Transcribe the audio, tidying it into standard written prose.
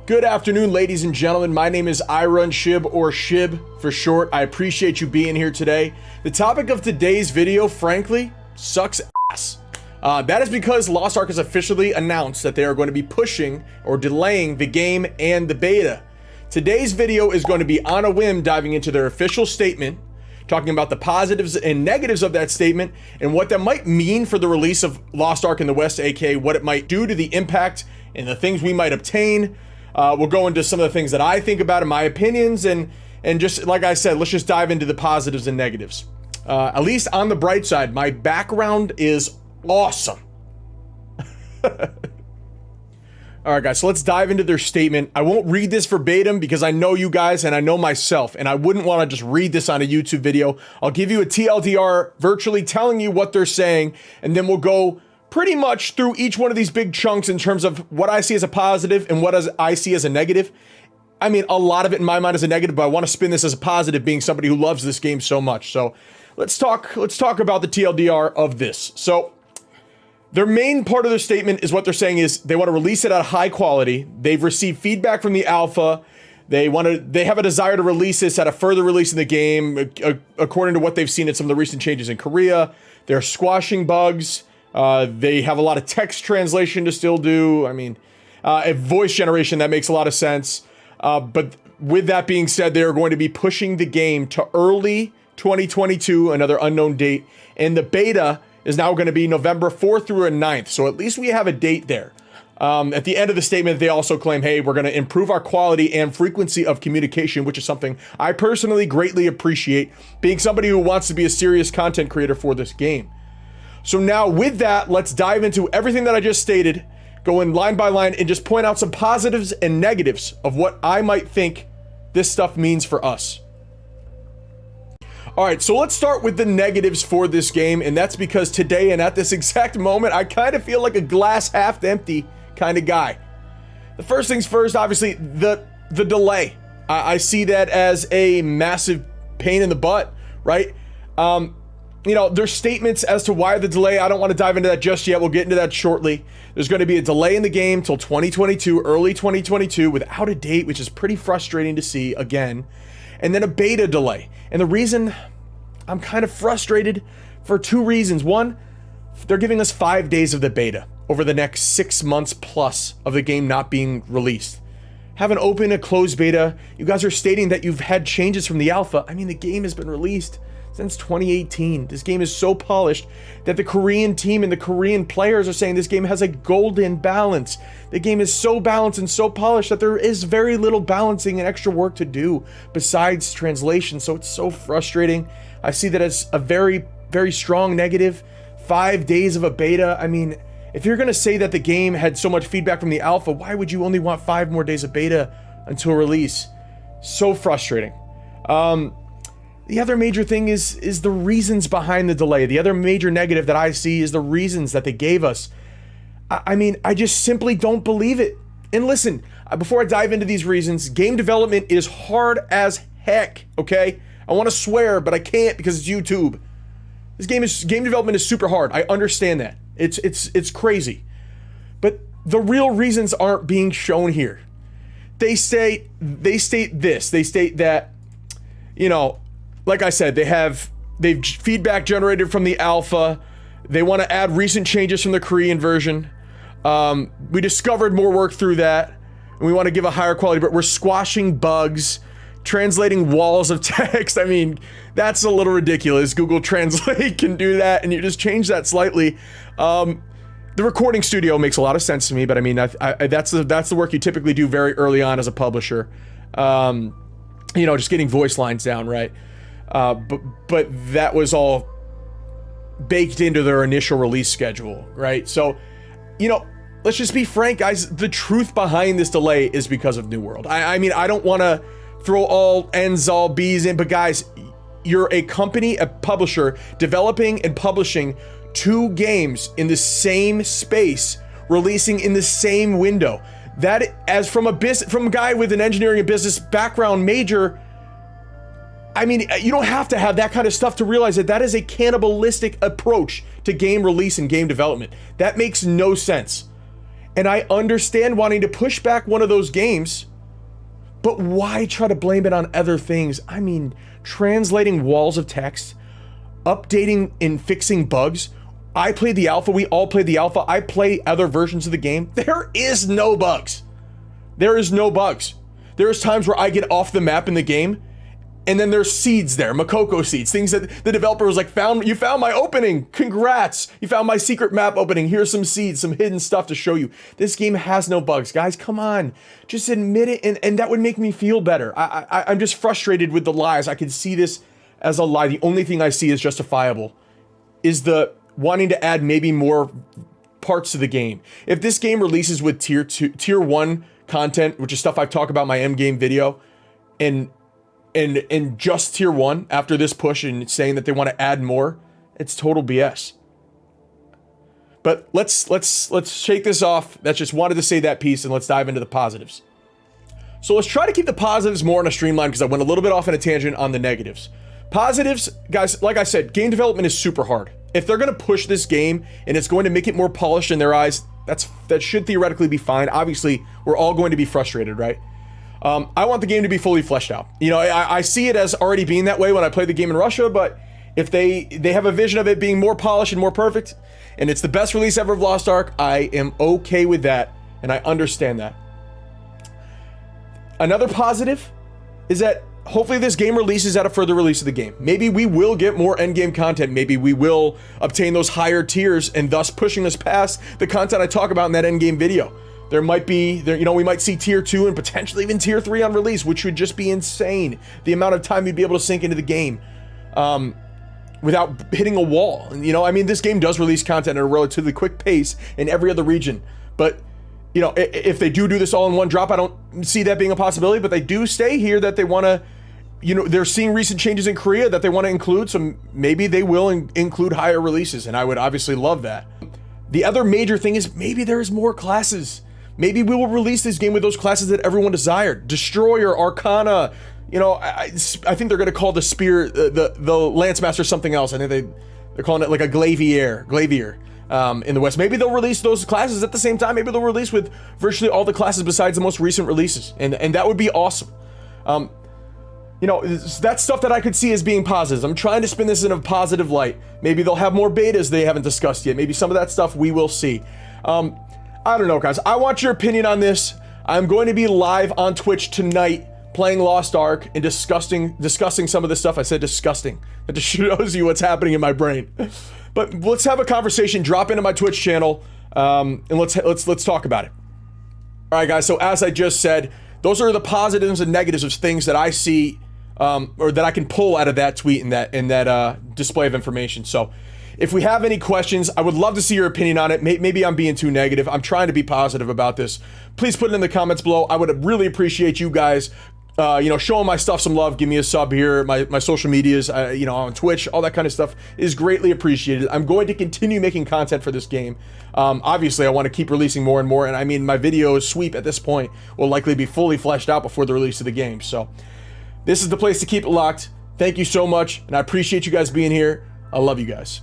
Good afternoon, ladies and gentlemen. My name is iRunShib, or Shib for short. I appreciate you being here today. The topic of today's video, frankly, sucks ass. That is because Lost Ark has officially announced that they are going to be pushing or delaying the game and the beta. Today's video is going to be on a whim, diving into their official statement, talking about the positives and negatives of that statement and what that might mean for the release of Lost Ark in the West, aka what it might do to the impact and the things we might obtain. We'll go into some of the things that I think about it, my opinions, and just like I said, let's just dive into the positives and negatives. At least on the bright side, my background is awesome. All right, guys, so let's dive into their statement. I won't read this verbatim because I know you guys and I know myself, and I wouldn't want to just read this on a YouTube video. I'll give you a TLDR virtually telling you what they're saying, and then we'll go pretty much through each one of these big chunks in terms of what I see as a positive and what I see as a negative. I mean, a lot of it in my mind is a negative, but I want to spin this as a positive, being somebody who loves this game so much. So let's talk about the TLDR of this. So their main part of their statement is what they're saying is they want to release it at a high quality. They've received feedback from the alpha. They have a desire to release this at a further release in the game, according to what they've seen in some of the recent changes in Korea. They're squashing bugs. They have a lot of text translation to still do. I mean, a voice generation, that makes a lot of sense. But with that being said, they are going to be pushing the game to early 2022, another unknown date. And the beta is now going to be November 4th through 9th. So at least we have a date there. At the end of the statement, they also claim, hey, we're going to improve our quality and frequency of communication, which is something I personally greatly appreciate, being somebody who wants to be a serious content creator for this game. So now with that, let's dive into everything that I just stated, going line by line, and just point out some positives and negatives of what I might think this stuff means for us. All right, so let's start with the negatives for this game, and that's because today and at this exact moment, I kind of feel like a glass half empty kind of guy. The first things first, obviously, the delay. I see that as a massive pain in the butt, right? You know, there's statements as to why the delay. I don't want to dive into that just yet. We'll get into that shortly. There's going to be a delay in the game till 2022, early 2022, without a date, which is pretty frustrating to see again. And then a beta delay. And the reason I'm kind of frustrated for two reasons. One, they're giving us 5 days of the beta over the next 6 months plus of the game not being released. Have an open, a closed beta. You guys are stating that you've had changes from the alpha. I mean, the game has been released since 2018. This game is so polished that the Korean team and the Korean players are saying this game has a golden balance. The game is so balanced and so polished that there is very little balancing and extra work to do besides translation. So it's so frustrating. I see that as a very, very strong negative. 5 days of a beta. I mean, if you're going to say that the game had so much feedback from the alpha, why would you only want 5 more days of beta until release? So frustrating. The other major thing is the reasons behind the delay. The other major negative that I see is the reasons that they gave us. I mean, I just simply don't believe it. And listen, before I dive into these reasons, game development is hard as heck, okay? I want to swear, but I can't because it's YouTube. Game development is super hard. I understand that. It's crazy. But the real reasons aren't being shown here. They state this. They state that, you know, like I said, they've feedback generated from the alpha. They want to add recent changes from the Korean version. We discovered more work through that, and we want to give a higher quality, but we're squashing bugs, translating walls of text. I mean, that's a little ridiculous. Google Translate can do that, and you just change that slightly. The recording studio makes a lot of sense to me, but I mean, that's the work you typically do very early on as a publisher. You know, just getting voice lines down, right? But that was all baked into their initial release schedule, right? So, you know, let's just be frank, guys. The truth behind this delay is because of New World. I mean, I don't want to throw all N's, all B's in, but guys, you're a company, a publisher, developing and publishing 2 games in the same space, releasing in the same window. That, as from a guy with an engineering and business background major, I mean, you don't have to have that kind of stuff to realize that that is a cannibalistic approach to game release and game development. That makes no sense. And I understand wanting to push back one of those games, but why try to blame it on other things? I mean, translating walls of text, updating and fixing bugs. I played the alpha, we all played the alpha. I play other versions of the game. There is no bugs. There is no bugs. There's times where I get off the map in the game, and then there's seeds there, Makoko seeds, things that the developer was like, you found my opening, congrats. You found my secret map opening. Here's some seeds, some hidden stuff to show you. This game has no bugs, guys, come on. Just admit it, and that would make me feel better. I'm just frustrated with the lies. I can see this as a lie. The only thing I see is justifiable is the wanting to add maybe more parts to the game. If this game releases with tier 1 content, which is stuff I've talked about in my Endgame video, and just tier 1 after this push and saying that they want to add more, it's total BS. But let's shake this off. That's just wanted to say that piece, and let's dive into the positives. So let's try to keep the positives more on a streamline, because I went a little bit off on a tangent on the negatives. Positives, guys, like I said, game development is super hard. If they're going to push this game and it's going to make it more polished in their eyes, that should theoretically be fine. Obviously, we're all going to be frustrated, right? I want the game to be fully fleshed out. You know, I see it as already being that way when I play the game in Russia, but if they have a vision of it being more polished and more perfect, and it's the best release ever of Lost Ark, I am okay with that, and I understand that. Another positive is that hopefully this game releases at a further release of the game. Maybe we will get more endgame content. Maybe we will obtain those higher tiers and thus pushing us past the content I talk about in that endgame video. There might be, you know, we might see tier 2 and potentially even tier 3 on release, which would just be insane. The amount of time you'd be able to sink into the game without hitting a wall. And, you know, I mean, this game does release content at a relatively quick pace in every other region, but you know, if they do this all in one drop, I don't see that being a possibility, but they do stay here that they want to, you know, they're seeing recent changes in Korea that they want to include, so maybe they will include higher releases, and I would obviously love that. The other major thing is maybe there's more classes. Maybe we will release this game with those classes that everyone desired. Destroyer, Arcana, you know, I think they're going to call the Spear, the Lance Master something else. I think they're calling it like a Glavier. In the West. Maybe they'll release those classes at the same time. Maybe they'll release with virtually all the classes besides the most recent releases. And that would be awesome. You know, that's stuff that I could see as being positives. I'm trying to spin this in a positive light. Maybe they'll have more betas they haven't discussed yet. Some of that stuff we will see. I don't know, guys. I want your opinion on this. I'm going to be live on Twitch tonight playing Lost Ark and discussing some of this stuff. I said disgusting. That just shows you what's happening in my brain. But let's have a conversation, drop into my Twitch channel, and let's talk about it. All right, guys, so as I just said, those are the positives and negatives of things that I see, or that I can pull out of that tweet and that display of information. So if we have any questions, I would love to see your opinion on it. Maybe I'm being too negative. I'm trying to be positive about this. Please put it in the comments below. I would really appreciate you guys you know, showing my stuff some love. Give me a sub here, my social medias, you know, on Twitch, all that kind of stuff is greatly appreciated. I'm going to continue making content for this game. Obviously, I want to keep releasing more and more, and I mean, my video sweep at this point will likely be fully fleshed out before the release of the game. So this is the place to keep it locked. Thank you so much, and I appreciate you guys being here. I love you guys.